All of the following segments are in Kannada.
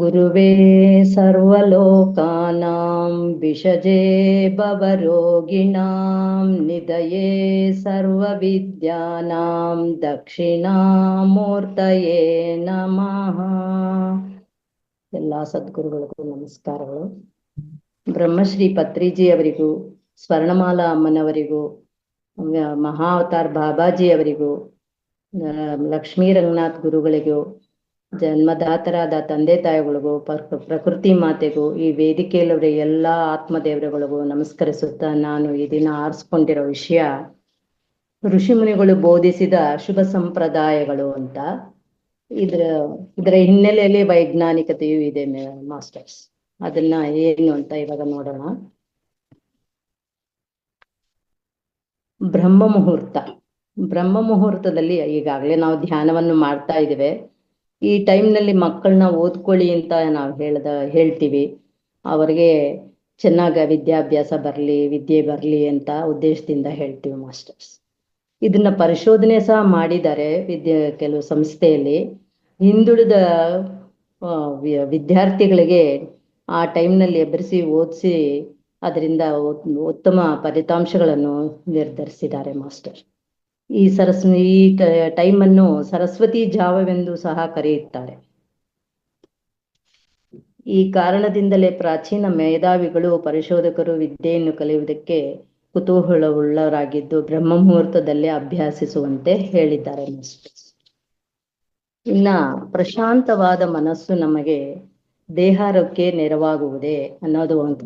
ಗುರುವೇ ಸರ್ವಲೋಕಾನಾಂ ವಿಷಜೇ ಭವರೋಗಿಣಾಂ ನಿಧಯೇ ಸರ್ವವಿದ್ಯಾನಾಂ ದಕ್ಷಿಣಾಮೂರ್ತಯೇ ನಮಃ. ಎಲ್ಲ ಸದ್ಗುರುಗಳಿಗೂ ನಮಸ್ಕಾರಗಳು. ಬ್ರಹ್ಮಶ್ರೀ ಪತ್ರಿಜಿ ಅವರಿಗೂ, ಸ್ವರ್ಣಮಾಲಾ ಅಮ್ಮನವರಿಗೂ, ಮಹಾವತಾರ್ ಬಾಬಾಜಿ ಅವರಿಗೂ, ಲಕ್ಷ್ಮೀ ರಂಗನಾಥ್ ಗುರುಗಳಿಗೂ, ಜನ್ಮದಾತರಾದ ತಂದೆ ತಾಯಿಗಳಿಗೂ, ಪ್ರಕೃತಿ ಮಾತೆಗೂ, ಈ ವೇದಿಕೆಯಲ್ಲಿರುವ ಎಲ್ಲ ಆತ್ಮದೇವರುಗಳಿಗೂ ನಮಸ್ಕರಿಸುತ್ತಾ, ನಾನು ಈ ದಿನ ಆರಿಸ್ಕೊಂಡಿರೋ ವಿಷಯ ಋಷಿಮುನಿಗಳು ಬೋಧಿಸಿದ ಶುಭ ಸಂಪ್ರದಾಯಗಳು ಅಂತ. ಇದರ ಹಿನ್ನೆಲೆಯಲ್ಲಿ ವೈಜ್ಞಾನಿಕತೆಯೂ ಇದೆ ಮಾಸ್ಟರ್ಸ್. ಅದನ್ನ ಏನು ಅಂತ ಇವಾಗ ನೋಡೋಣ. ಬ್ರಹ್ಮ ಮುಹೂರ್ತದಲ್ಲಿ ಈಗಾಗಲೇ ನಾವು ಧ್ಯಾನವನ್ನು ಮಾಡ್ತಾ ಇದ್ದೇವೆ. ಈ ಟೈಮ್ನಲ್ಲಿ ಮಕ್ಕಳನ್ನ ಓದ್ಕೊಳ್ಳಿ ಅಂತ ನಾವು ಹೇಳ್ತೀವಿ. ಅವರಿಗೆ ಚೆನ್ನಾಗ ವಿದ್ಯಾಭ್ಯಾಸ ವಿದ್ಯೆ ಬರಲಿ ಅಂತ ಉದ್ದೇಶದಿಂದ ಹೇಳ್ತೀವಿ ಮಾಸ್ಟರ್ಸ್. ಇದನ್ನ ಪರಿಶೋಧನೆ ಸಹ ಮಾಡಿದ್ದಾರೆ ಕೆಲವು ಸಂಸ್ಥೆಯಲ್ಲಿ. ಹಿಂದುಳಿದ ವಿದ್ಯಾರ್ಥಿಗಳಿಗೆ ಆ ಟೈಮ್ನಲ್ಲಿ ಎಬ್ಬರಿಸಿ ಓದಿಸಿ ಅದರಿಂದ ಉತ್ತಮ ಫಲಿತಾಂಶಗಳನ್ನು ನಿರ್ಧರಿಸಿದ್ದಾರೆ ಮಾಸ್ಟರ್. ಈ ಟೈಮನ್ನು ಸರಸ್ವತಿ ಜಾವವೆಂದು ಸಹ ಕರೆಯುತ್ತಾರೆ. ಈ ಕಾರಣದಿಂದಲೇ ಪ್ರಾಚೀನ ಮೇಧಾವಿಗಳು, ಪರಿಶೋಧಕರು ವಿದ್ಯೆಯನ್ನು ಕಲಿಯುವುದಕ್ಕೆ ಕುತೂಹಲವುಳ್ಳವರಾಗಿದ್ದು ಬ್ರಹ್ಮ ಮುಹೂರ್ತದಲ್ಲೇ ಅಭ್ಯಾಸಿಸುವಂತೆ ಹೇಳಿದ್ದಾರೆ ಮಾಸ್ಟರ್ಸ್. ಇನ್ನ ಪ್ರಶಾಂತವಾದ ಮನಸ್ಸು ನಮಗೆ ದೇಹಾರೋಗ್ಯಕ್ಕೆ ನೆರವಾಗುವುದೇ ಅನ್ನೋದು ಒಂದು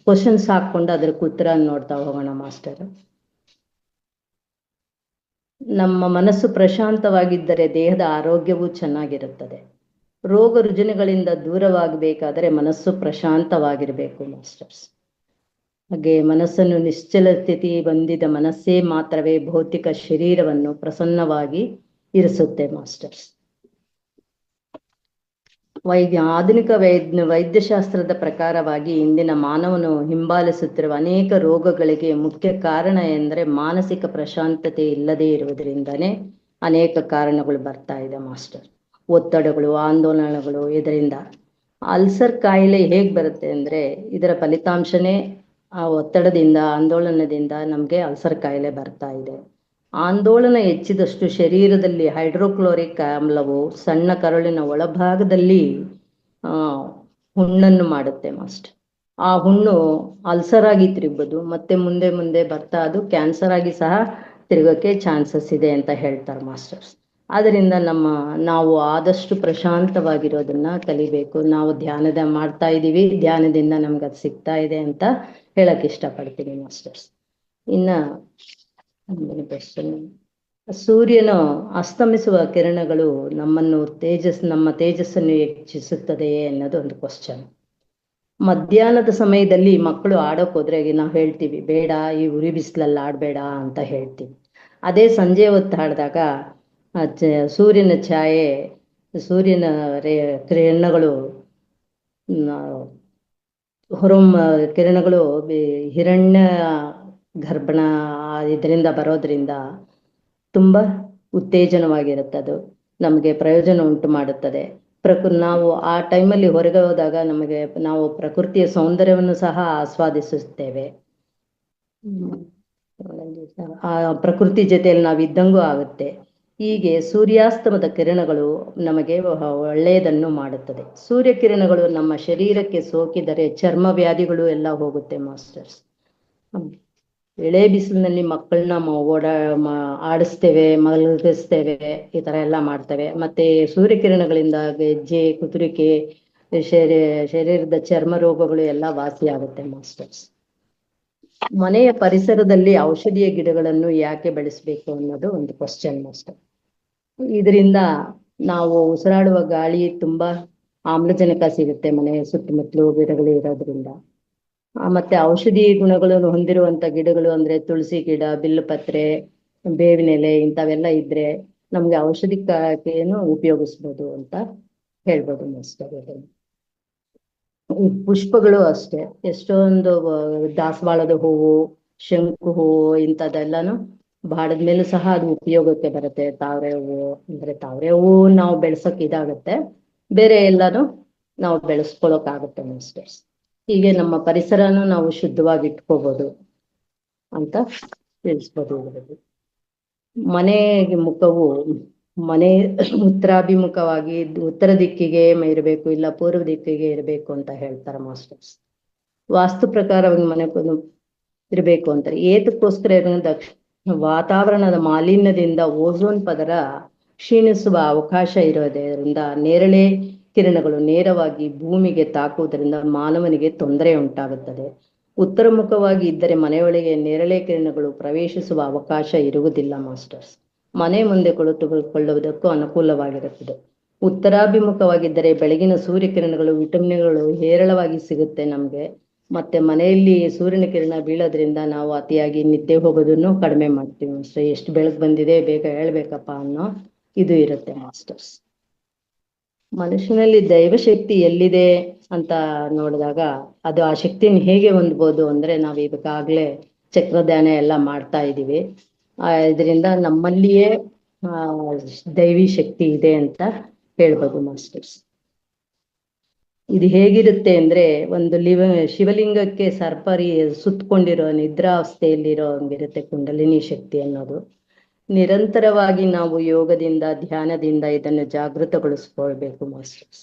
ಕ್ವಶನ್ಸ್ ಹಾಕೊಂಡು ಅದಕ್ಕೆ ಉತ್ತರ ನೋಡ್ತಾ ಹೋಗೋಣ ಮಾಸ್ಟರ್. ನಮ್ಮ ಮನಸ್ಸು ಪ್ರಶಾಂತವಾಗಿದ್ದರೆ ದೇಹದ ಆರೋಗ್ಯವೂ ಚೆನ್ನಾಗಿರುತ್ತದೆ. ರೋಗ ರುಜಿನಗಳಿಂದ ದೂರವಾಗಬೇಕಾದರೆ ಮನಸ್ಸು ಪ್ರಶಾಂತವಾಗಿರಬೇಕು ಮಾಸ್ಟರ್ಸ್. ಹಾಗೆ ಮನಸ್ಸನ್ನು ನಿಶ್ಚಲ ಸ್ಥಿತಿ ಹೊಂದಿದ ಮನಸ್ಸೇ ಮಾತ್ರವೇ ಭೌತಿಕ ಶರೀರವನ್ನು ಪ್ರಸನ್ನವಾಗಿ ಇರಿಸುತ್ತೆ ಮಾಸ್ಟರ್ಸ್. ಆಧುನಿಕ ವೈದ್ಯಶಾಸ್ತ್ರದ ಪ್ರಕಾರವಾಗಿ ಇಂದಿನ ಮಾನವನು ಹಿಂಬಾಲಿಸುತ್ತಿರುವ ಅನೇಕ ರೋಗಗಳಿಗೆ ಮುಖ್ಯ ಕಾರಣ ಎಂದರೆ ಮಾನಸಿಕ ಪ್ರಶಾಂತತೆ ಇಲ್ಲದೆ ಇರುವುದರಿಂದನೇ ಅನೇಕ ಕಾರಣಗಳು ಬರ್ತಾ ಇದೆ ಮಾಸ್ಟರ್. ಒತ್ತಡಗಳು, ಆಂದೋಲನಗಳು. ಇದರಿಂದ ಅಲ್ಸರ್ ಕಾಯಿಲೆ ಹೇಗೆ ಬರುತ್ತೆ ಅಂದರೆ ಇದರ ಫಲಿತಾಂಶನೇ ಆ ಒತ್ತಡದಿಂದ, ಆಂದೋಲನದಿಂದ ನಮಗೆ ಅಲ್ಸರ್ ಕಾಯಿಲೆ ಬರ್ತಾ ಇದೆ. ಆಂದೋಲನ ಹೆಚ್ಚಿದಷ್ಟು ಶರೀರದಲ್ಲಿ ಹೈಡ್ರೋಕ್ಲೋರಿಕ್ ಆಮ್ಲವು ಸಣ್ಣ ಕರುಳಿನ ಒಳಭಾಗದಲ್ಲಿ ಹುಣ್ಣನ್ನು ಮಾಡುತ್ತೆ ಮಾಸ್ಟರ್. ಆ ಹುಣ್ಣು ಅಲ್ಸರ್ ಆಗಿ ತಿರುಗಬಹುದು, ಮತ್ತೆ ಮುಂದೆ ಮುಂದೆ ಬರ್ತಾ ಅದು ಕ್ಯಾನ್ಸರ್ ಆಗಿ ಸಹ ತಿರುಗಕ್ಕೆ ಚಾನ್ಸಸ್ ಇದೆ ಅಂತ ಹೇಳ್ತಾರೆ ಮಾಸ್ಟರ್ಸ್. ಆದ್ದರಿಂದ ನಾವು ಆದಷ್ಟು ಪ್ರಶಾಂತವಾಗಿರೋದನ್ನ ಕಲಿಬೇಕು. ನಾವು ಮಾಡ್ತಾ ಇದ್ದೀವಿ, ಧ್ಯಾನದಿಂದ ನಮ್ಗೆ ಅದು ಸಿಗ್ತಾ ಇದೆ ಅಂತ ಹೇಳಕ್ ಇಷ್ಟಪಡ್ತೀನಿ ಮಾಸ್ಟರ್ಸ್. ಇನ್ನ ಸೂರ್ಯನ ಅಸ್ತಮಿಸುವ ಕಿರಣಗಳು ನಮ್ಮ ತೇಜಸ್ಸನ್ನು ಹೆಚ್ಚಿಸುತ್ತದೆಯೇ ಅನ್ನೋದು ಒಂದು ಕ್ವಶನ್. ಮಧ್ಯಾಹ್ನದ ಸಮಯದಲ್ಲಿ ಮಕ್ಕಳು ಆಡೋಕೆ ಹೋದ್ರೆ ನಾವು ಹೇಳ್ತೀವಿ ಬೇಡ, ಈ ಉರಿ ಬಿಸಿಲಲ್ಲಿ ಆಡಬೇಡ ಅಂತ ಹೇಳ್ತೀವಿ. ಅದೇ ಸಂಜೆ ಹೊತ್ತು ಆಡಿದಾಗ ಸೂರ್ಯನ ಛಾಯೆ, ಸೂರ್ಯನ ಕಿರಣಗಳು ಕಿರಣಗಳು ಹಿರಣ್ಯ ಗರ್ಭಣ ಇದರಿಂದ ಬರೋದ್ರಿಂದ ತುಂಬ ಉತ್ತೇಜನವಾಗಿರುತ್ತೆ. ಅದು ನಮಗೆ ಪ್ರಯೋಜನ ಉಂಟು ಮಾಡುತ್ತದೆ. ನಾವು ಆ ಟೈಮಲ್ಲಿ ಹೊರಗೆ ಹೋದಾಗ ನಾವು ಪ್ರಕೃತಿಯ ಸೌಂದರ್ಯವನ್ನು ಸಹ ಆಸ್ವಾದಿಸುತ್ತೇವೆ. ಆ ಪ್ರಕೃತಿ ಜೊತೆಯಲ್ಲಿ ನಾವು ಇದ್ದಂಗೂ ಆಗುತ್ತೆ. ಹೀಗೆ ಸೂರ್ಯಾಸ್ತಮದ ಕಿರಣಗಳು ನಮಗೆ ಒಳ್ಳೆಯದನ್ನು ಮಾಡುತ್ತದೆ. ಸೂರ್ಯ ಕಿರಣಗಳು ನಮ್ಮ ಶರೀರಕ್ಕೆ ಸೋಕಿದರೆ ಚರ್ಮ ವ್ಯಾಧಿಗಳು ಎಲ್ಲ ಹೋಗುತ್ತೆ ಮಾಸ್ಟರ್ಸ್. ಎಳೆ ಬಿಸಿಲಿನಲ್ಲಿ ಮಕ್ಕಳನ್ನ ಆಡಿಸ್ತೇವೆ, ಮಲಗಿಸ್ತೇವೆ, ಈ ತರ ಎಲ್ಲ ಮಾಡ್ತೇವೆ. ಮತ್ತೆ ಸೂರ್ಯಕಿರಣಗಳಿಂದ ಗೆಜ್ಜೆ, ಕುತುರಿಕೆ, ಶರೀರದ ಚರ್ಮ ರೋಗಗಳು ಎಲ್ಲ ವಾಸಿಯಾಗುತ್ತೆ ಮಾಸ್ಟರ್ಸ್. ಮನೆಯ ಪರಿಸರದಲ್ಲಿ ಔಷಧೀಯ ಗಿಡಗಳನ್ನು ಯಾಕೆ ಬೆಳೆಸಬೇಕು ಅನ್ನೋದು ಒಂದು ಕ್ವಶನ್ ಮಾಸ್ಟರ್. ಇದರಿಂದ ನಾವು ಉಸಿರಾಡುವ ಗಾಳಿ ತುಂಬಾ ಆಮ್ಲಜನಕ ಸಿಗುತ್ತೆ ಮನೆಯ ಸುತ್ತಮುತ್ತಲು ಗಿಡಗಳು ಇರೋದ್ರಿಂದ. ಮತ್ತೆ ಔಷಧಿ ಗುಣಗಳನ್ನು ಹೊಂದಿರುವಂತ ಗಿಡಗಳು ಅಂದ್ರೆ ತುಳಸಿ ಗಿಡ, ಬಿಲ್ಲುಪತ್ರೆ, ಬೇವಿನೆಲೆ ಇಂಥವೆಲ್ಲ ಇದ್ರೆ ನಮ್ಗೆ ಔಷಧಿಕೇನು ಉಪಯೋಗಿಸ್ಬೋದು ಅಂತ ಹೇಳ್ಬೋದು ಮಾಸ್ಟರ್. ಪುಷ್ಪಗಳು ಅಷ್ಟೇ, ಎಷ್ಟೊಂದು ದಾಸವಾಳದ ಹೂವು, ಶಂಕು ಹೂವು ಇಂಥದ್ದೆಲ್ಲಾನು ಬಾಡದ ಮೇಲೂ ಸಹ ಅದು ಉಪಯೋಗಕ್ಕೆ ಬರುತ್ತೆ. ತಾವರೆ ಹೂವು ನಾವು ಬೆಳ್ಸಕ್ ಇದಾಗತ್ತೆ. ಬೇರೆ ಎಲ್ಲಾನು ನಾವು ಬೆಳೆಸ್ಕೊಳ್ಳೋಕ್ಕಾಗುತ್ತೆ ಮಾಸ್ಟರ್ಸ್. ಹೀಗೆ ನಮ್ಮ ಪರಿಸರನೂ ನಾವು ಶುದ್ಧವಾಗಿ ಇಟ್ಕೋಬಹುದು ಅಂತ ತಿಳಿಸ್ಬೋದು ಇದರಲ್ಲಿ. ಮನೆ ಮುಖವು ಮನೆ ಉತ್ತರಾಭಿಮುಖವಾಗಿ ಉತ್ತರ ದಿಕ್ಕಿಗೆ ಇರಬೇಕು, ಇಲ್ಲ ಪೂರ್ವ ದಿಕ್ಕಿಗೆ ಇರಬೇಕು ಅಂತ ಹೇಳ್ತಾರೆ ಮಾಸ್ಟರ್ಸ್. ವಾಸ್ತು ಪ್ರಕಾರವಾಗಿ ಮನೆ ಇರಬೇಕು ಅಂತಾರೆ. ಏತಕ್ಕೋಸ್ಕರ ವಾತಾವರಣದ ಮಾಲಿನ್ಯದಿಂದ ಓಝೋನ್ ಪದರ ಕ್ಷೀಣಿಸುವ ಅವಕಾಶ ಇರೋದ್ರಿಂದ ನೇರಳೆ ಕಿರಣಗಳು ನೇರವಾಗಿ ಭೂಮಿಗೆ ತಾಕುವುದರಿಂದ ಮಾನವನಿಗೆ ತೊಂದರೆ ಉಂಟಾಗುತ್ತದೆ. ಉತ್ತರ ಮುಖವಾಗಿ ಇದ್ದರೆ ಮನೆಯೊಳಗೆ ನೇರಳೆ ಕಿರಣಗಳು ಪ್ರವೇಶಿಸುವ ಅವಕಾಶ ಇರುವುದಿಲ್ಲ ಮಾಸ್ಟರ್ಸ್. ಮನೆ ಮುಂದೆ ಕುಳಿತುಕೊಳ್ಳುವುದಕ್ಕೂ ಅನುಕೂಲವಾಗಿರುತ್ತದೆ. ಉತ್ತರಾಭಿಮುಖವಾಗಿದ್ದರೆ ಬೆಳಗಿನ ಸೂರ್ಯಕಿರಣಗಳು ವಿಟಮಿನ್ಗಳು ಹೇರಳವಾಗಿ ಸಿಗುತ್ತೆ ನಮಗೆ. ಮತ್ತೆ ಮನೆಯಲ್ಲಿ ಸೂರ್ಯನ ಕಿರಣ ಬೀಳೋದ್ರಿಂದ ನಾವು ಅತಿಯಾಗಿ ನಿದ್ದೆ ಹೋಗೋದನ್ನು ಕಡಿಮೆ ಮಾಡ್ತೀವಿ ಮಾಸ್ಟರ್. ಎಷ್ಟು ಬೆಳಕು ಬಂದಿದೆ ಬೇಗ ಹೇಳ್ಬೇಕಪ್ಪ ಅನ್ನೋ ಇದು ಇರುತ್ತೆ ಮಾಸ್ಟರ್ಸ್. ಮನುಷ್ಯನಲ್ಲಿ ದೈವಶಕ್ತಿ ಎಲ್ಲಿದೆ ಅಂತ ನೋಡಿದಾಗ ಅದು ಆ ಶಕ್ತಿಯನ್ನು ಹೇಗೆ ಹೊಂದ್ಬೋದು ಅಂದ್ರೆ ನಾವು ಈಗಾಗಲೇ ಚಕ್ರಧ್ಯಾನ ಎಲ್ಲ ಮಾಡ್ತಾ ಇದ್ದೀವಿ. ಇದರಿಂದ ನಮ್ಮಲ್ಲಿಯೇ ದೈವಿ ಶಕ್ತಿ ಇದೆ ಅಂತ ಹೇಳ್ಬೋದು ಮಾಸ್ಟರ್ಸ್. ಇದು ಹೇಗಿರುತ್ತೆ ಅಂದ್ರೆ ಒಂದು ಶಿವಲಿಂಗಕ್ಕೆ ಸರ್ಪರಿ ಸುತ್ತಕೊಂಡಿರೋ ನಿದ್ರಾವಸ್ಥೆಯಲ್ಲಿರೋ ಹಂಗಿರುತ್ತೆ ಕುಂಡಲಿನಿ ಶಕ್ತಿ ಅನ್ನೋದು. ನಿರಂತರವಾಗಿ ನಾವು ಯೋಗದಿಂದ ಧ್ಯಾನದಿಂದ ಇದನ್ನು ಜಾಗೃತಗೊಳಿಸ್ಕೊಳ್ಬೇಕು ಮಾಸ್ಟರ್ಸ್.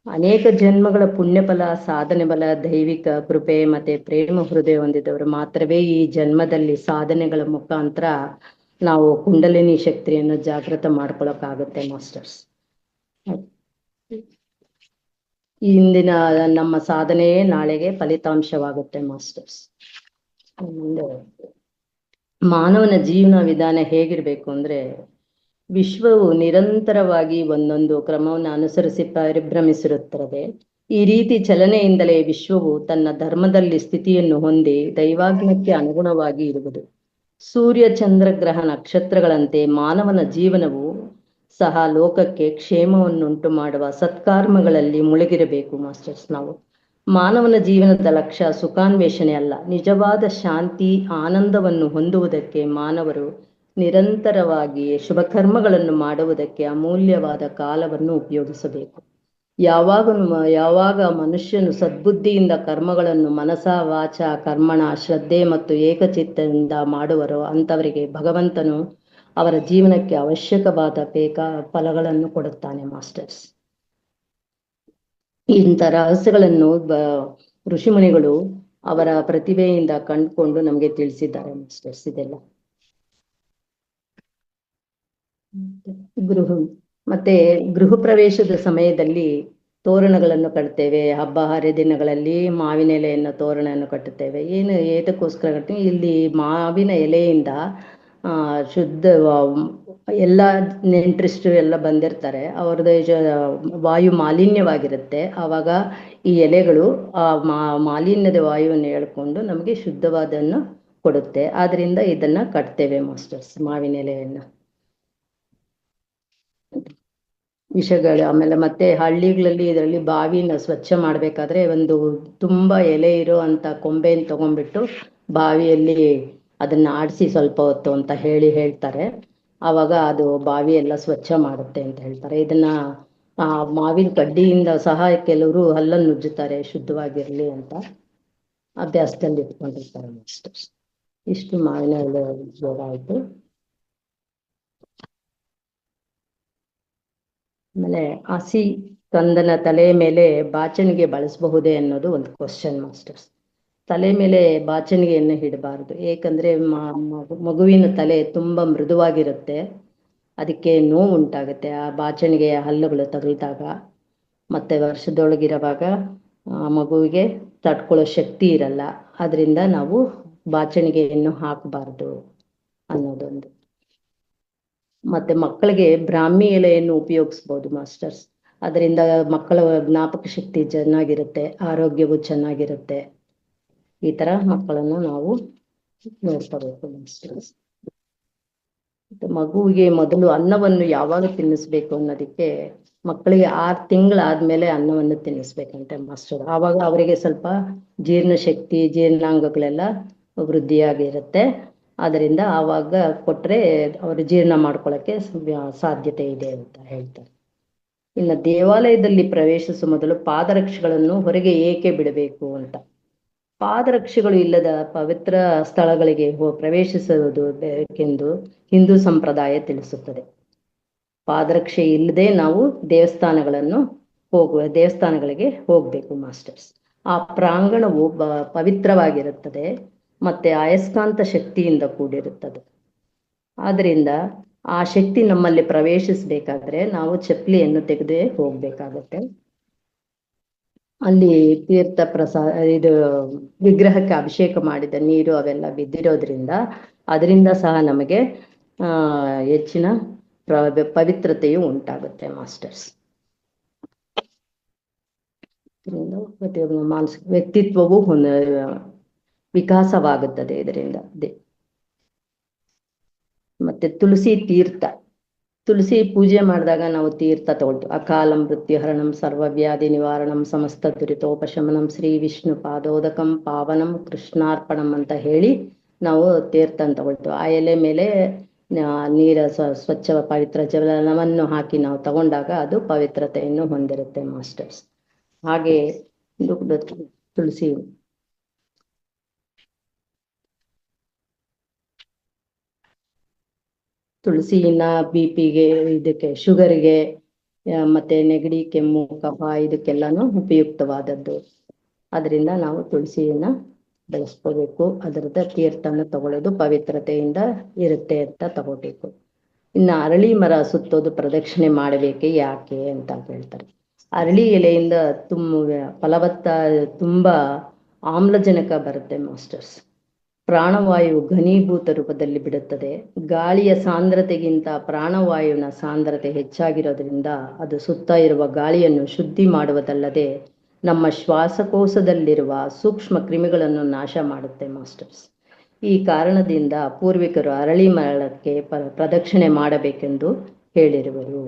ಅನೇಕ ಜನ್ಮಗಳ ಪುಣ್ಯ ಫಲ, ಸಾಧನೆ ಬಲ, ದೈವಿಕ ಕೃಪೆ ಮತ್ತೆ ಪ್ರೇಮ ಹೃದಯ ಹೊಂದಿದವರು ಮಾತ್ರವೇ ಈ ಜನ್ಮದಲ್ಲಿ ಸಾಧನೆಗಳ ಮುಖಾಂತರ ನಾವು ಕುಂಡಲಿನಿ ಶಕ್ತಿಯನ್ನು ಜಾಗೃತ ಮಾಡ್ಕೊಳಕ್ಕಾಗುತ್ತೆ ಮಾಸ್ಟರ್ಸ್. ಇಂದಿನ ನಮ್ಮ ಸಾಧನೆಯೇ ನಾಳೆಗೆ ಫಲಿತಾಂಶವಾಗುತ್ತೆ ಮಾಸ್ಟರ್ಸ್. ಮಾನವನ ಜೀವನ ವಿಧಾನ ಹೇಗಿರ್ಬೇಕು ಅಂದ್ರೆ ವಿಶ್ವವು ನಿರಂತರವಾಗಿ ಒಂದೊಂದು ಕ್ರಮವನ್ನು ಅನುಸರಿಸಿ ಪರಿಭ್ರಮಿಸಿರುತ್ತದೆ. ಈ ರೀತಿ ಚಲನೆಯಿಂದಲೇ ವಿಶ್ವವು ತನ್ನ ಧರ್ಮದಲ್ಲಿ ಸ್ಥಿತಿಯನ್ನು ಹೊಂದಿ ದೈವಾಜ್ಞಕ್ಕೆ ಅನುಗುಣವಾಗಿ ಇರುವುದು. ಸೂರ್ಯ ಚಂದ್ರ ಗ್ರಹ ನಕ್ಷತ್ರಗಳಂತೆ ಮಾನವನ ಜೀವನವು ಸಹ ಲೋಕಕ್ಕೆ ಕ್ಷೇಮವನ್ನುಂಟು ಮಾಡುವ ಸತ್ಕರ್ಮಗಳಲ್ಲಿ ಮುಳುಗಿರಬೇಕು ಮಾಸ್ಟರ್ಸ್. ನಾವು ಮಾನವನ ಜೀವನದ ಲಕ್ಷ್ಯ ಸುಖಾನ್ವೇಷಣೆ ಅಲ್ಲ, ನಿಜವಾದ ಶಾಂತಿ ಆನಂದವನ್ನು ಹೊಂದುವುದಕ್ಕೆ ಮಾನವರು ನಿರಂತರವಾಗಿ ಶುಭ ಕರ್ಮಗಳನ್ನು ಮಾಡುವುದಕ್ಕೆ ಅಮೂಲ್ಯವಾದ ಕಾಲವನ್ನು ಉಪಯೋಗಿಸಬೇಕು. ಯಾವಾಗ ಮನುಷ್ಯನು ಸದ್ಬುದ್ಧಿಯಿಂದ ಕರ್ಮಗಳನ್ನು ಮನಸ ವಾಚ ಕರ್ಮಣ ಶ್ರದ್ಧೆ ಮತ್ತು ಏಕಚಿತ್ತದಿಂದ ಮಾಡುವರೋ ಅಂಥವರಿಗೆ ಭಗವಂತನು ಅವರ ಜೀವನಕ್ಕೆ ಅವಶ್ಯಕವಾದ ಫಲಗಳನ್ನು ಕೊಡುತ್ತಾನೆ ಮಾಸ್ಟರ್ಸ್. ಇಂಥ ರಹಸ್ಯಗಳನ್ನು ಋಷಿಮುನಿಗಳು ಅವರ ಪ್ರತಿಭೆಯಿಂದ ಕಂಡುಕೊಂಡು ನಮಗೆ ತಿಳಿಸಿದ್ದಾರೆ ಮಾಸ್ಟರ್ಸ್. ಇದೆಲ್ಲ ಗೃಹ ಪ್ರವೇಶದ ಸಮಯದಲ್ಲಿ ತೋರಣಗಳನ್ನು ಕಟ್ತೇವೆ. ಹಬ್ಬ ಹರಿದಿನಗಳಲ್ಲಿ ಮಾವಿನ ಎಲೆಯನ್ನು ತೋರಣವನ್ನು ಕಟ್ಟುತ್ತೇವೆ. ಏನು ಏತಕ್ಕೋಸ್ಕರ ಕಟ್ತೀವಿ? ಇಲ್ಲಿ ಮಾವಿನ ಎಲೆಯಿಂದ ಶುದ್ಧ ಎಲ್ಲ ನೆಂಟರಿಸ್ಟರು ಎಲ್ಲ ಬಂದಿರ್ತಾರೆ, ಅವ್ರದ್ದು ವಾಯು ಮಾಲಿನ್ಯವಾಗಿರುತ್ತೆ. ಆವಾಗ ಈ ಎಲೆಗಳು ಆ ಮಾಲಿನ್ಯದ ವಾಯುವನ್ನು ಹೇಳ್ಕೊಂಡು ನಮಗೆ ಶುದ್ಧವಾದನ್ನು ಕೊಡುತ್ತೆ. ಆದ್ರಿಂದ ಇದನ್ನ ಕಟ್ತೇವೆ ಮಾಸ್ಟರ್ಸ್, ಮಾವಿನ ಎಲೆಯನ್ನು. ವಿಷಯಗಳು ಆಮೇಲೆ ಮತ್ತೆ ಹಳ್ಳಿಗಳಲ್ಲಿ ಇದರಲ್ಲಿ ಬಾವಿನ ಸ್ವಚ್ಛ ಮಾಡ್ಬೇಕಾದ್ರೆ ಒಂದು ತುಂಬಾ ಎಲೆ ಇರೋ ಅಂತ ಕೊಂಬೆಯನ್ನು ತಗೊಂಡ್ಬಿಟ್ಟು ಬಾವಿಯಲ್ಲಿ ಅದನ್ನ ಆಡಿಸಿ ಸ್ವಲ್ಪ ಹೊತ್ತು ಅಂತ ಹೇಳ್ತಾರೆ. ಆವಾಗ ಅದು ಬಾವಿ ಎಲ್ಲ ಸ್ವಚ್ಛ ಮಾಡುತ್ತೆ ಅಂತ ಹೇಳ್ತಾರೆ. ಇದನ್ನ ಮಾವಿನ ಕಡ್ಡಿಯಿಂದ ಸಹ ಕೆಲವರು ಹಲ್ಲನ್ನು ಉಜ್ಜುತ್ತಾರೆ ಶುದ್ಧವಾಗಿರ್ಲಿ ಅಂತ ಅಭ್ಯಾಸದಲ್ಲಿ ಇಟ್ಕೊಂಡಿರ್ತಾರೆ ಮಾಸ್ಟರ್ಸ್. ಇಷ್ಟು ಮಾವಿನ ಎಲೆ ಉಪಯೋಗ ಆಯ್ತು. ಆಮೇಲೆ ಹಸಿ ಕಂದನ ತಲೆ ಮೇಲೆ ಬಾಚಣಿಗೆ ಬಳಸಬಹುದೇ ಅನ್ನೋದು ಒಂದು ಕ್ವಶನ್ ಮಾಸ್ಟರ್ಸ್. ತಲೆ ಮೇಲೆ ಬಾಚಣಿಗೆಯನ್ನು ಇಡಬಾರ್ದು. ಏಕೆಂದ್ರೆ ಮಗುವಿನ ತಲೆ ತುಂಬಾ ಮೃದುವಾಗಿರುತ್ತೆ, ಅದಕ್ಕೆ ನೋವು ಉಂಟಾಗುತ್ತೆ ಆ ಬಾಚಣಿಗೆಯ ಹಲ್ಲುಗಳು ತಗಲಿದಾಗ. ಮತ್ತೆ ವರ್ಷದೊಳಗಿರುವಾಗ ಮಗುವಿಗೆ ತಡ್ಕೊಳ್ಳೋ ಶಕ್ತಿ ಇರಲ್ಲ, ಅದರಿಂದ ನಾವು ಬಾಚಣಿಗೆಯನ್ನು ಹಾಕಬಾರ್ದು ಅನ್ನೋದೊಂದು. ಮತ್ತೆ ಮಕ್ಕಳಿಗೆ ಬ್ರಾಹ್ಮಿ ಎಲೆಯನ್ನು ಉಪಯೋಗಿಸ್ಬೋದು ಮಾಸ್ಟರ್ಸ್. ಅದರಿಂದ ಮಕ್ಕಳ ಜ್ಞಾಪಕ ಶಕ್ತಿ ಚೆನ್ನಾಗಿರುತ್ತೆ, ಆರೋಗ್ಯವು ಚೆನ್ನಾಗಿರುತ್ತೆ. ಈ ತರ ಮಕ್ಕಳನ್ನು ನಾವು ನೋಡ್ಕೋಬೇಕು ಮಾಸ್ಟರ್ಸ್. ಮಗುವಿಗೆ ಮೊದಲು ಅನ್ನವನ್ನು ಯಾವಾಗ ತಿನ್ನಿಸ್ಬೇಕು ಅನ್ನೋದಕ್ಕೆ ಮಕ್ಕಳಿಗೆ 6 ತಿಂಗಳಾದ್ಮೇಲೆ ಅನ್ನವನ್ನು ತಿನ್ನಿಸ್ಬೇಕಂತೆ ಮಾಸ್ಟರ್. ಆವಾಗ ಅವರಿಗೆ ಸ್ವಲ್ಪ ಜೀರ್ಣಶಕ್ತಿ ಜೀರ್ಣಾಂಗಗಳೆಲ್ಲ ವೃದ್ಧಿಯಾಗಿರುತ್ತೆ. ಅದರಿಂದ ಆವಾಗ ಕೊಟ್ರೆ ಅವರು ಜೀರ್ಣ ಮಾಡ್ಕೊಳ್ಳೋಕ್ಕೆ ಸಾಧ್ಯತೆ ಇದೆ ಅಂತ ಹೇಳ್ತಾರೆ. ಇನ್ನು ದೇವಾಲಯದಲ್ಲಿ ಪ್ರವೇಶಿಸುವ ಮೊದಲು ಪಾದರಕ್ಷೆಗಳನ್ನು ಹೊರಗೆ ಏಕೆ ಬಿಡಬೇಕು ಅಂತ. ಪಾದರಕ್ಷೆಗಳು ಇಲ್ಲದ ಪವಿತ್ರ ಸ್ಥಳಗಳಿಗೆ ಪ್ರವೇಶಿಸುವುದು ಬೇಕೆಂದು ಹಿಂದೂ ಸಂಪ್ರದಾಯ ತಿಳಿಸುತ್ತದೆ. ಪಾದರಕ್ಷೆ ಇಲ್ಲದೆ ನಾವು ದೇವಸ್ಥಾನಗಳಿಗೆ ಹೋಗ್ಬೇಕು ಮಾಸ್ಟರ್ಸ್. ಆ ಪ್ರಾಂಗಣವು ಪವಿತ್ರವಾಗಿರುತ್ತದೆ ಮತ್ತೆ ಅಯಸ್ಕಾಂತ ಶಕ್ತಿಯಿಂದ ಕೂಡಿರುತ್ತದೆ. ಆದ್ರಿಂದ ಆ ಶಕ್ತಿ ನಮ್ಮಲ್ಲಿ ಪ್ರವೇಶಿಸ್ಬೇಕಾದ್ರೆ ನಾವು ಚಪ್ಪಲಿಯನ್ನು ತೆಗೆದೇ ಹೋಗ್ಬೇಕಾಗತ್ತೆ. ಅಲ್ಲಿ ತೀರ್ಥ ಇದು ವಿಗ್ರಹಕ್ಕೆ ಅಭಿಷೇಕ ಮಾಡಿದ ನೀರು ಅವೆಲ್ಲ ಬಿದ್ದಿರೋದ್ರಿಂದ ಅದರಿಂದ ಸಹ ನಮಗೆ ಹೆಚ್ಚಿನ ಪವಿತ್ರತೆಯು ಉಂಟಾಗುತ್ತೆ ಮಾಸ್ಟರ್ಸ್. ಮಾನಸಿಕ ವ್ಯಕ್ತಿತ್ವವು ವಿಕಾಸವಾಗುತ್ತದೆ ಇದರಿಂದ. ಮತ್ತೆ ತುಳಸಿ ಪೂಜೆ ಮಾಡಿದಾಗ ನಾವು ತೀರ್ಥ ತಗೊಳ್ತೀವಿ. ಅಕಾಲಂ ಮೃತ್ಯುಹರಣಂ ಸರ್ವವ್ಯಾಧಿ ನಿವಾರಣಂ ಸಮಸ್ತ ದುರಿತೋಪಶಮನಂ ಶ್ರೀ ವಿಷ್ಣು ಪಾದೋದಕಂ ಪಾವನಂ ಕೃಷ್ಣಾರ್ಪಣಂ ಅಂತ ಹೇಳಿ ನಾವು ತೀರ್ಥ ತಗೊಳ್ತೀವಿ. ಆ ಎಲೆ ಮೇಲೆ ನೀರ ಸ್ವಚ್ಛ ಪವಿತ್ರ ಜಲವನ್ನು ಹಾಕಿ ನಾವು ತಗೊಂಡಾಗ ಅದು ಪವಿತ್ರತೆಯನ್ನು ಹೊಂದಿರುತ್ತೆ ಮಾಸ್ಟರ್ಸ್. ಹಾಗೆ ತುಳಸಿನ BP-ಗೆ, ಇದಕ್ಕೆ ಶುಗರ್ಗೆ, ಮತ್ತೆ ನೆಗಡಿ, ಕೆಮ್ಮು, ಕಫ ಇದಕ್ಕೆಲ್ಲಾನು ಉಪಯುಕ್ತವಾದದ್ದು. ಅದರಿಂದ ನಾವು ತುಳಸಿಯನ್ನ ಬೆಳೆಸ್ಕೋಬೇಕು. ಅದರದ ತೀರ್ಥನ ತಗೊಳ್ಳೋದು ಪವಿತ್ರತೆಯಿಂದ ಇರುತ್ತೆ ಅಂತ ತಗೋಬೇಕು. ಇನ್ನು ಅರಳಿ ಮರ ಸುತ್ತೋದು ಪ್ರದಕ್ಷಿಣೆ ಮಾಡಬೇಕೆ ಯಾಕೆ ಅಂತ ಹೇಳ್ತಾರೆ. ಅರಳಿ ಎಲೆಯಿಂದ ತುಂಬಾ ಆಮ್ಲಜನಕ ಬರುತ್ತೆ ಮಾಸ್ಟರ್ಸ್. ಪ್ರಾಣವಾಯು ಘನೀಭೂತ ರೂಪದಲ್ಲಿ ಬಿಡುತ್ತದೆ. ಗಾಳಿಯ ಸಾಂದ್ರತೆಗಿಂತ ಪ್ರಾಣವಾಯುವಿನ ಸಾಂದ್ರತೆ ಹೆಚ್ಚಾಗಿರೋದ್ರಿಂದ ಅದು ಸುತ್ತ ಇರುವ ಗಾಳಿಯನ್ನು ಶುದ್ಧಿ ಮಾಡುವುದಲ್ಲದೆ ನಮ್ಮ ಶ್ವಾಸಕೋಶದಲ್ಲಿರುವ ಸೂಕ್ಷ್ಮ ಕ್ರಿಮಿಗಳನ್ನು ನಾಶ ಮಾಡುತ್ತೆ ಮಾಸ್ಟರ್ಸ್. ಈ ಕಾರಣದಿಂದ ಪೂರ್ವಿಕರು ಅರಳಿ ಮರಕ್ಕೆ ಪ್ರದಕ್ಷಿಣೆ ಮಾಡಬೇಕೆಂದು ಹೇಳಿರುವರು.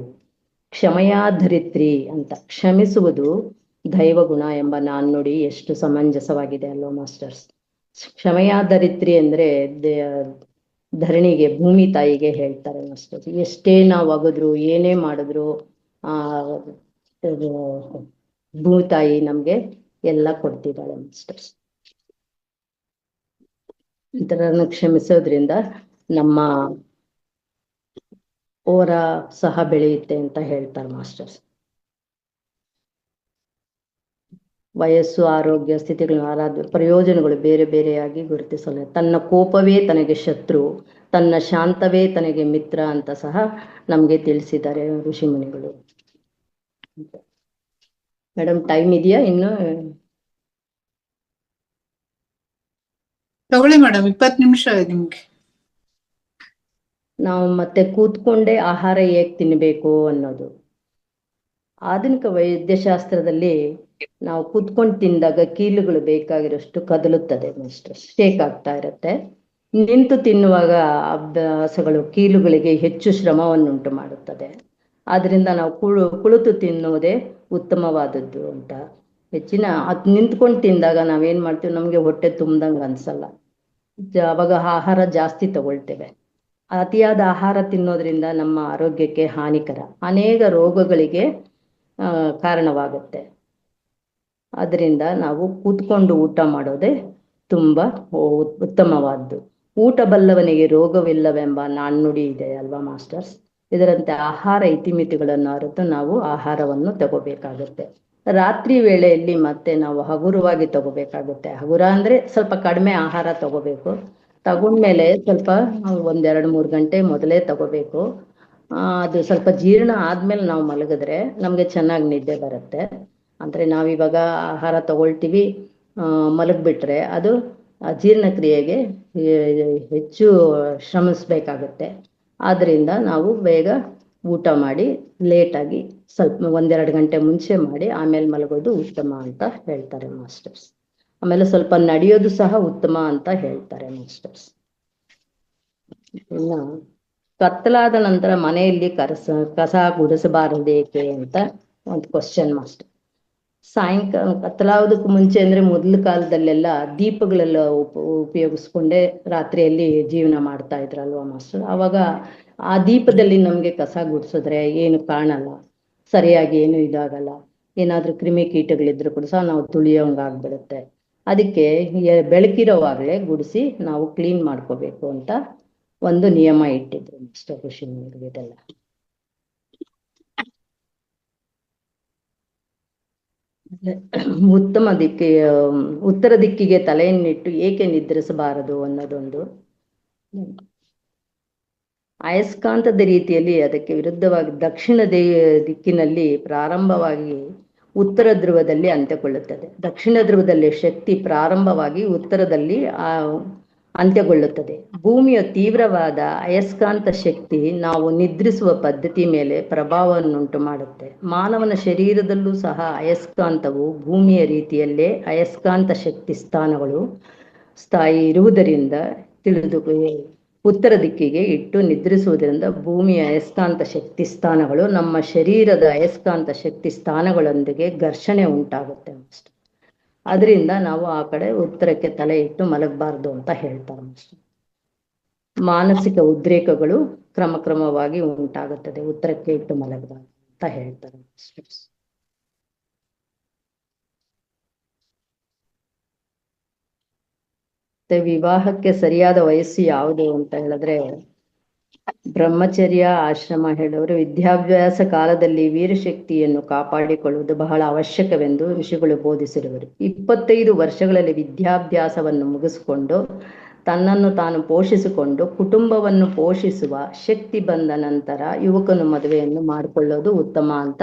ಕ್ಷಮೆಯಾಧರಿತ್ರಿ ಅಂತ, ಕ್ಷಮಿಸುವುದು ದೈವಗುಣ ಎಂಬ ನಾಣ್ಣುಡಿ ಎಷ್ಟು ಸಮಂಜಸವಾಗಿದೆ ಅಲ್ವಾ ಮಾಸ್ಟರ್ಸ್. ಕ್ಷಮೆಯಾಧರಿತ್ರಿ ಅಂದ್ರೆ ಧರಣಿಗೆ, ಭೂಮಿ ತಾಯಿಗೆ ಹೇಳ್ತಾರೆ ಮಾಸ್ಟರ್ಸ್. ಎಷ್ಟೇ ನಾವು ಅಗದ್ರು ಏನೇ ಮಾಡಿದ್ರು ಭೂಮಿ ತಾಯಿ ನಮ್ಗೆ ಎಲ್ಲ ಕೊಡ್ತಿದ್ದಾಳೆ ಮಾಸ್ಟರ್ಸ್. ಇತರರನ್ನು ಕ್ಷಮಿಸೋದ್ರಿಂದ ನಮ್ಮ ಓರ ಸಹ ಬೆಳೆಯುತ್ತೆ ಅಂತ ಹೇಳ್ತಾರೆ ಮಾಸ್ಟರ್ಸ್. ವಯಸ್ಸು, ಆರೋಗ್ಯ ಸ್ಥಿತಿಗಳು, ಪ್ರಯೋಜನಗಳು ಬೇರೆ ಬೇರೆಯಾಗಿ ಗುರುತಿಸಲು. ತನ್ನ ಕೋಪವೇ ತನಗೆ ಶತ್ರು, ತನ್ನ ಶಾಂತವೇ ತನಗೆ ಮಿತ್ರ ಅಂತ ಸಹ ನಮ್ಗೆ ತಿಳಿಸಿದ್ದಾರೆ ಋಷಿ ಮುನಿಗಳು. ಮೇಡಮ್ ಟೈಮ್ ಇದೆಯಾ ಇನ್ನು? ತಗೊಳ್ಳಿ ಮೇಡಮ್, 20 ನಿಮಿಷ ನಿಮ್ಗೆ. ನಾವು ಮತ್ತೆ ಕೂತ್ಕೊಂಡೇ ಆಹಾರ ಹೇಗೆ ತಿನ್ನಬೇಕು ಅನ್ನೋದು. ಆಧುನಿಕ ವೈದ್ಯಶಾಸ್ತ್ರದಲ್ಲಿ ನಾವು ಕೂತ್ಕೊಂಡು ತಿಂದಾಗ ಕೀಲುಗಳು ಬೇಕಾಗಿರೋಷ್ಟು ಕದಲುತ್ತದೆ ಮಾಸ್ಟರ್, ಶೇಕ್ ಆಗ್ತಾ ಇರುತ್ತೆ. ನಿಂತು ತಿನ್ನುವಾಗ ಅಭ್ಯಾಸಗಳು ಕೀಲುಗಳಿಗೆ ಹೆಚ್ಚು ಶ್ರಮವನ್ನುಂಟು ಮಾಡುತ್ತದೆ. ಆದ್ರಿಂದ ನಾವು ಕುಳಿತು ತಿನ್ನುವುದೇ ಉತ್ತಮವಾದದ್ದು ಅಂತ. ನಿಂತ್ಕೊಂಡು ತಿಂದಾಗ ನಾವೇನ್ ಮಾಡ್ತೀವಿ, ನಮ್ಗೆ ಹೊಟ್ಟೆ ತುಂಬ್ದಂಗೆ ಅನ್ಸಲ್ಲ, ಅವಾಗ ಆಹಾರ ಜಾಸ್ತಿ ತಗೊಳ್ತೇವೆ. ಅತಿಯಾದ ಆಹಾರ ತಿನ್ನೋದ್ರಿಂದ ನಮ್ಮ ಆರೋಗ್ಯಕ್ಕೆ ಹಾನಿಕರ, ಅನೇಕ ರೋಗಗಳಿಗೆ ಕಾರಣವಾಗುತ್ತೆ. ಅದರಿಂದ ನಾವು ಕೂತ್ಕೊಂಡು ಊಟ ಮಾಡೋದೇ ತುಂಬಾ ಉತ್ತಮವಾದ್ದು. ಊಟ ಬಲ್ಲವನಿಗೆ ರೋಗವಿಲ್ಲವೆಂಬ ನಾಣ್ಣುಡಿ ಇದೆ ಅಲ್ವಾ ಮಾಸ್ಟರ್ಸ್. ಇದರಂತೆ ಆಹಾರ ಇತಿಮಿತಿಗಳನ್ನು ಅರಿತು ನಾವು ಆಹಾರವನ್ನು ತಗೋಬೇಕಾಗುತ್ತೆ. ರಾತ್ರಿ ವೇಳೆಯಲ್ಲಿ ಮತ್ತೆ ನಾವು ಹಗುರವಾಗಿ ತಗೋಬೇಕಾಗುತ್ತೆ. ಹಗುರ ಅಂದ್ರೆ ಸ್ವಲ್ಪ ಕಡಿಮೆ ಆಹಾರ ತಗೋಬೇಕು. ತಗೊಂಡ್ಮೇಲೆ ಸ್ವಲ್ಪ 1-2-3 ಗಂಟೆ ಮೊದಲೇ ತಗೋಬೇಕು. ಅದು ಸ್ವಲ್ಪ ಜೀರ್ಣ ಆದ್ಮೇಲೆ ನಾವು ಮಲಗಿದ್ರೆ ನಮ್ಗೆ ಚೆನ್ನಾಗಿ ನಿದ್ದೆ ಬರುತ್ತೆ. ಅಂದ್ರೆ ನಾವಿವಾಗ ಆಹಾರ ತಗೊಳ್ತೀವಿ, ಮಲಗ್ಬಿಟ್ರೆ ಅದು ಜೀರ್ಣಕ್ರಿಯೆಗೆ ಹೆಚ್ಚು ಶ್ರಮಿಸ್ಬೇಕಾಗುತ್ತೆ. ಆದ್ರಿಂದ ನಾವು ಬೇಗ ಊಟ ಮಾಡಿ ಲೇಟಾಗಿ ಸ್ವಲ್ಪ 1-2 ಗಂಟೆ ಮುಂಚೆ ಮಾಡಿ ಆಮೇಲೆ ಮಲಗೋದು ಉತ್ತಮ ಅಂತ ಹೇಳ್ತಾರೆ ಮಾಸ್ಟರ್ಸ್. ಆಮೇಲೆ ಸ್ವಲ್ಪ ನಡೆಯೋದು ಸಹ ಉತ್ತಮ ಅಂತ ಹೇಳ್ತಾರೆ ಮಾಸ್ಟರ್ಸ್. ಇನ್ನು ಕತ್ತಲಾದ ನಂತರ ಮನೆಯಲ್ಲಿ ಕಸ ಗುಡಿಸಬಾರದೇಕೆ ಅಂತ ಒಂದು ಕ್ವಶನ್ ಮಾಸ್ಟರ್. ಸಾಯಂಕಾಲ ಕತ್ತಲಾಗೋದಕ್ಕೂ ಮುಂಚೆ ಅಂದ್ರೆ ಮೊದಲ ಕಾಲದಲ್ಲೆಲ್ಲ ದೀಪಗಳೆಲ್ಲ ಉಪಯೋಗಿಸ್ಕೊಂಡೇ ರಾತ್ರಿಯಲ್ಲಿ ಜೀವನ ಮಾಡ್ತಾ ಇದ್ರಲ್ವಾ ಮಾಸ್ಟರ್. ಅವಾಗ ಆ ದೀಪದಲ್ಲಿ ನಮ್ಗೆ ಕಸ ಗುಡಿಸಿದ್ರೆ ಏನು ಕಾಣಲ್ಲ. ಸರಿಯಾಗಿ ಏನು ಇದಾಗಲ್ಲ. ಏನಾದ್ರೂ ಕ್ರಿಮಿ ಕೀಟಗಳಿದ್ರು ಕೂಡ ಸಹ ನಾವು ತುಳಿಯೋಂಗಾಗ್ಬಿಡುತ್ತೆ. ಅದಕ್ಕೆ ಬೆಳಕಿರೋವಾಗಲೇ ಗುಡಿಸಿ ನಾವು ಕ್ಲೀನ್ ಮಾಡ್ಕೋಬೇಕು ಅಂತ ಒಂದು ನಿಯಮ ಇಟ್ಟಿದ್ರು ಮಿಸ್ಟರ್ ಋಷಿಮುನಿಗಳು ಇದೆಲ್ಲ. ಉತ್ತರ ದಿಕ್ಕಿಗೆ ತಲೆಯನ್ನಿಟ್ಟು ಏಕೆ ನಿದ್ರಿಸಬಾರದು ಅನ್ನೋದೊಂದು. ಅಯಸ್ಕಾಂತದ ರೀತಿಯಲ್ಲಿ ಅದಕ್ಕೆ ವಿರುದ್ಧವಾಗಿ ದಕ್ಷಿಣ ದಿಕ್ಕಿನಲ್ಲಿ ಪ್ರಾರಂಭವಾಗಿ ಉತ್ತರ ಧ್ರುವದಲ್ಲಿ ಅಂತ್ಯಗೊಳ್ಳುತ್ತದೆ. ದಕ್ಷಿಣ ಧ್ರುವದಲ್ಲಿ ಶಕ್ತಿ ಪ್ರಾರಂಭವಾಗಿ ಉತ್ತರದಲ್ಲಿ ಅಂತ್ಯಗೊಳ್ಳುತ್ತದೆ. ಭೂಮಿಯ ತೀವ್ರವಾದ ಅಯಸ್ಕಾಂತ ಶಕ್ತಿ ನಾವು ನಿದ್ರಿಸುವ ಪದ್ಧತಿ ಮೇಲೆ ಪ್ರಭಾವವನ್ನುಂಟು ಮಾಡುತ್ತೆ. ಮಾನವನ ಶರೀರದಲ್ಲೂ ಸಹ ಅಯಸ್ಕಾಂತವು ಭೂಮಿಯ ರೀತಿಯಲ್ಲೇ ಅಯಸ್ಕಾಂತ ಶಕ್ತಿ ಸ್ಥಾನಗಳು ಸ್ಥಾಯಿ ಇರುವುದರಿಂದ ಉತ್ತರ ದಿಕ್ಕಿಗೆ ಇಟ್ಟು ನಿದ್ರಿಸುವುದರಿಂದ ಭೂಮಿಯ ಅಯಸ್ಕಾಂತ ಶಕ್ತಿ ಸ್ಥಾನಗಳು ನಮ್ಮ ಶರೀರದ ಅಯಸ್ಕಾಂತ ಶಕ್ತಿ ಸ್ಥಾನಗಳೊಂದಿಗೆ ಘರ್ಷಣೆ ಉಂಟಾಗುತ್ತೆ ಅಷ್ಟೆ. ಅದರಿಂದ ನಾವು ಆ ಕಡೆ ಉತ್ತರಕ್ಕೆ ತಲೆ ಇಟ್ಟು ಮಲಗಬಾರ್ದು ಅಂತ ಹೇಳ್ತಾರೆ ಅಷ್ಟೆ. ಮಾನಸಿಕ ಉದ್ರೇಕಗಳು ಕ್ರಮವಾಗಿ ಉಂಟಾಗುತ್ತದೆ ಉತ್ತರಕ್ಕೆ ಇಟ್ಟು ಮಲಗಬಾರ್ದು ಅಂತ ಹೇಳ್ತಾರೆ ಅಷ್ಟೆ. ವಿವಾಹಕ್ಕೆ ಸರಿಯಾದ ವಯಸ್ಸು ಯಾವುದು ಅಂತ ಹೇಳಿದ್ರೆ, ಬ್ರಹ್ಮಚರ್ಯ ಆಶ್ರಮ ಹೇಳೋರು ವಿದ್ಯಾಭ್ಯಾಸ ಕಾಲದಲ್ಲಿ ವೀರಶಕ್ತಿಯನ್ನು ಕಾಪಾಡಿಕೊಳ್ಳುವುದು ಬಹಳ ಅವಶ್ಯಕವೆಂದು ಋಷಿಗಳು ಬೋಧಿಸಿರುವರು. 25 ವರ್ಷಗಳಲ್ಲಿ ವಿದ್ಯಾಭ್ಯಾಸವನ್ನು ಮುಗಿಸಿಕೊಂಡು ತನ್ನನ್ನು ತಾನು ಪೋಷಿಸಿಕೊಂಡು ಕುಟುಂಬವನ್ನು ಪೋಷಿಸುವ ಶಕ್ತಿ ಬಂದ ನಂತರ ಯುವಕನು ಮದುವೆಯನ್ನು ಮಾಡಿಕೊಳ್ಳೋದು ಉತ್ತಮ ಅಂತ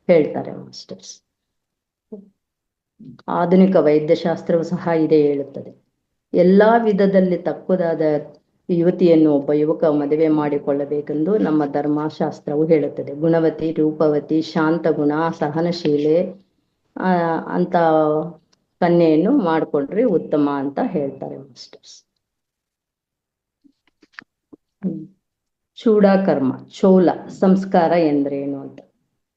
ಹೇಳ್ತಾರೆ ಮಾಸ್ಟರ್ಸ್. ಆಧುನಿಕ ವೈದ್ಯಶಾಸ್ತ್ರವು ಸಹ ಇದೇ ಹೇಳುತ್ತದೆ. ಎಲ್ಲಾ ವಿಧದಲ್ಲಿ ತಕ್ಕುದಾದ ಯುವತಿಯನ್ನು ಒಬ್ಬ ಯುವಕ ಮದುವೆ ಮಾಡಿಕೊಳ್ಳಬೇಕೆಂದು ನಮ್ಮ ಧರ್ಮಶಾಸ್ತ್ರವು ಹೇಳುತ್ತದೆ. ಗುಣವತಿ, ರೂಪವತಿ, ಶಾಂತ ಗುಣ, ಸಹನಶೀಲೆ ಅಂತ ಕನ್ಯೆಯನ್ನು ಮಾಡಿಕೊಂಡ್ರೆ ಉತ್ತಮ ಅಂತ ಹೇಳ್ತಾರೆ ಮಾಸ್ಟರ್ಸ್. ಚೂಡಾಕರ್ಮ, ಚೋಲ ಸಂಸ್ಕಾರ ಎಂದ್ರೇನು ಅಂತ.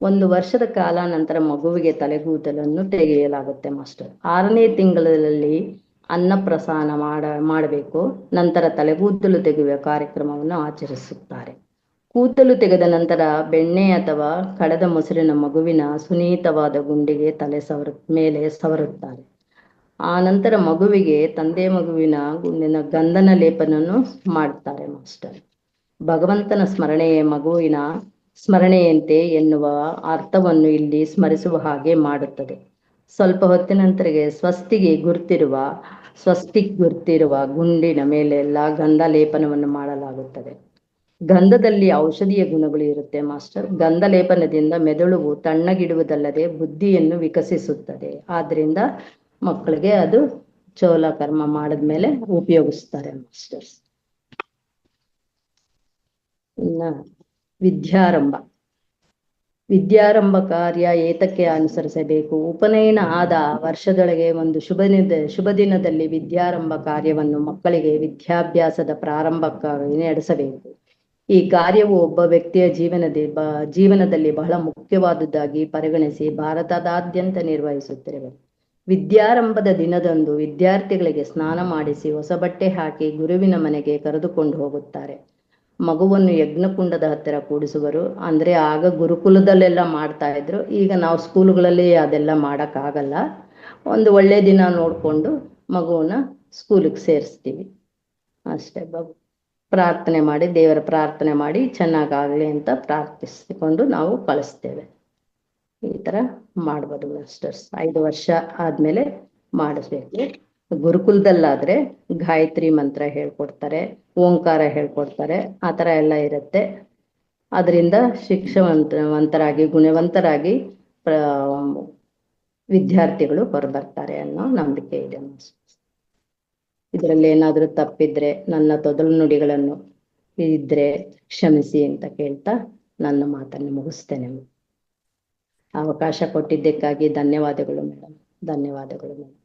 1 ವರ್ಷದ ಕಾಲ ನಂತರ ಮಗುವಿಗೆ ತಲೆಗೂದಲನ್ನು ತೆಗೆಯಲಾಗುತ್ತೆ ಮಾಸ್ಟರ್. 6ನೇ ತಿಂಗಳಲ್ಲಿ ಅನ್ನಪ್ರಸಾನ ಮಾಡಬೇಕು. ನಂತರ ತಲೆಗೂದಲು ತೆಗೆಯುವ ಕಾರ್ಯಕ್ರಮವನ್ನು ಆಚರಿಸುತ್ತಾರೆ. ಕೂದಲು ತೆಗೆದ ನಂತರ ಬೆಣ್ಣೆ ಅಥವಾ ಕಡದ ಮೊಸರಿನ ಮಗುವಿನ ಸುನೀತವಾದ ಗುಂಡಿಗೆ ಮೇಲೆ ಸವರುತ್ತಾರೆ. ಆ ನಂತರ ಮಗುವಿಗೆ ತಂದೆ ಮಗುವಿನ ಗುಂಡಿನ ಗಂಧನ ಲೇಪನನ್ನು ಮಾಡ್ತಾರೆ ಮಾಸ್ಟರ್. ಭಗವಂತನ ಸ್ಮರಣೆಯೇ ಮಗುವಿನ ಸ್ಮರಣೆಯಂತೆ ಎನ್ನುವ ಅರ್ಥವನ್ನು ಇಲ್ಲಿ ಸ್ಮರಿಸುವ ಹಾಗೆ ಮಾಡುತ್ತದೆ. ಸ್ವಲ್ಪ ಹೊತ್ತಿನ ನಂತರಗೆ ಸ್ವಸ್ತಿಕ್ ಗುರ್ತಿರುವ ಗುಂಡಿನ ಮೇಲೆಲ್ಲ ಗಂಧ ಲೇಪನವನ್ನು ಮಾಡಲಾಗುತ್ತದೆ. ಗಂಧದಲ್ಲಿ ಔಷಧೀಯ ಗುಣಗಳು ಇರುತ್ತೆ ಮಾಸ್ಟರ್. ಗಂಧ ಲೇಪನದಿಂದ ಮೆದುಳು ತಣ್ಣಗಿಡುವುದಲ್ಲದೆ ಬುದ್ಧಿಯನ್ನು ವಿಕಸಿಸುತ್ತದೆ. ಆದ್ರಿಂದ ಮಕ್ಕಳಿಗೆ ಅದು ಚೋಲ ಕರ್ಮ ಮಾಡಿದ್ಮೇಲೆ ಉಪಯೋಗಿಸ್ತಾರೆ ಮಾಸ್ಟರ್ಸ್. ಇನ್ನ ವಿದ್ಯಾರಂಭ ಕಾರ್ಯ ಏತಕ್ಕೆ ಅನುಸರಿಸಬೇಕು. ಉಪನಯನ ಆದ ವರ್ಷದೊಳಗೆ ಒಂದು ಶುಭ ದಿನದಲ್ಲಿ ವಿದ್ಯಾರಂಭ ಕಾರ್ಯವನ್ನು ಮಕ್ಕಳಿಗೆ ವಿದ್ಯಾಭ್ಯಾಸದ ಪ್ರಾರಂಭಕ್ಕಾಗಿ ನಡೆಸಬೇಕು. ಈ ಕಾರ್ಯವು ಒಬ್ಬ ವ್ಯಕ್ತಿಯ ಜೀವನದಲ್ಲಿ ಬಹಳ ಮುಖ್ಯವಾದುದಾಗಿ ಪರಿಗಣಿಸಿ ಭಾರತದಾದ್ಯಂತ ನಿರ್ವಹಿಸುತ್ತಿರುವೆ. ವಿದ್ಯಾರಂಭದ ದಿನದಂದು ವಿದ್ಯಾರ್ಥಿಗಳಿಗೆ ಸ್ನಾನ ಮಾಡಿಸಿ ಹೊಸ ಬಟ್ಟೆ ಹಾಕಿ ಗುರುವಿನ ಮನೆಗೆ ಕರೆದುಕೊಂಡು ಹೋಗುತ್ತಾರೆ. ಮಗುವನ್ನು ಯಜ್ಞಕುಂಡದ ಹತ್ತಿರ ಕೂಡಿಸುವರು. ಅಂದ್ರೆ ಆಗ ಗುರುಕುಲದಲ್ಲೆಲ್ಲ ಮಾಡ್ತಾ ಇದ್ರು. ಈಗ ನಾವು ಸ್ಕೂಲ್ಗಳಲ್ಲಿ ಅದೆಲ್ಲ ಮಾಡೋಕ್ಕಾಗಲ್ಲ. ಒಂದು ಒಳ್ಳೆ ದಿನ ನೋಡಿಕೊಂಡು ಮಗುವನ್ನ ಸ್ಕೂಲಿಗೆ ಸೇರಿಸ್ತೀವಿ ಅಷ್ಟೇ. ಪ್ರಾರ್ಥನೆ ಮಾಡಿ, ದೇವರ ಪ್ರಾರ್ಥನೆ ಮಾಡಿ ಚೆನ್ನಾಗಾಗಲಿ ಅಂತ ಪ್ರಾರ್ಥಿಸಿಕೊಂಡು ನಾವು ಕಳಿಸ್ತೇವೆ. ಈ ಥರ ಮಾಡ್ಬೋದು ಮಾಸ್ಟರ್ಸ್. 5 ವರ್ಷ ಆದಮೇಲೆ ಮಾಡಿಸ್ಬೇಕು. ಗುರುಕುಲದಲ್ಲಾದರೆ ಗಾಯತ್ರಿ ಮಂತ್ರ ಹೇಳ್ಕೊಡ್ತಾರೆ, ಓಂಕಾರ ಹೇಳ್ಕೊಡ್ತಾರೆ, ಆ ಥರ ಎಲ್ಲ ಇರುತ್ತೆ. ಅದರಿಂದ ಶಿಕ್ಷಾವಂತರಾಗಿ ಗುಣವಂತರಾಗಿ ವಿದ್ಯಾರ್ಥಿಗಳು ಹೊರಬರ್ತಾರೆ ಅನ್ನೋ ನಂಬಿಕೆ ಇದೆ ಮಾಸ್ಟರ್ಸ್. ಇದರಲ್ಲಿ ಏನಾದರೂ ತಪ್ಪಿದ್ರೆ ನನ್ನ ತೊದಲು ನುಡಿಗಳನ್ನು ಇದ್ರೆ ಕ್ಷಮಿಸಿ ಅಂತ ಕೇಳ್ತಾ ನನ್ನ ಮಾತನ್ನು ಮುಗಿಸ್ತೇನೆ. ಅವಕಾಶ ಕೊಟ್ಟಿದ್ದಕ್ಕಾಗಿ ಧನ್ಯವಾದಗಳು ಮೇಡಮ್. ಧನ್ಯವಾದಗಳು ಮೇಡಮ್.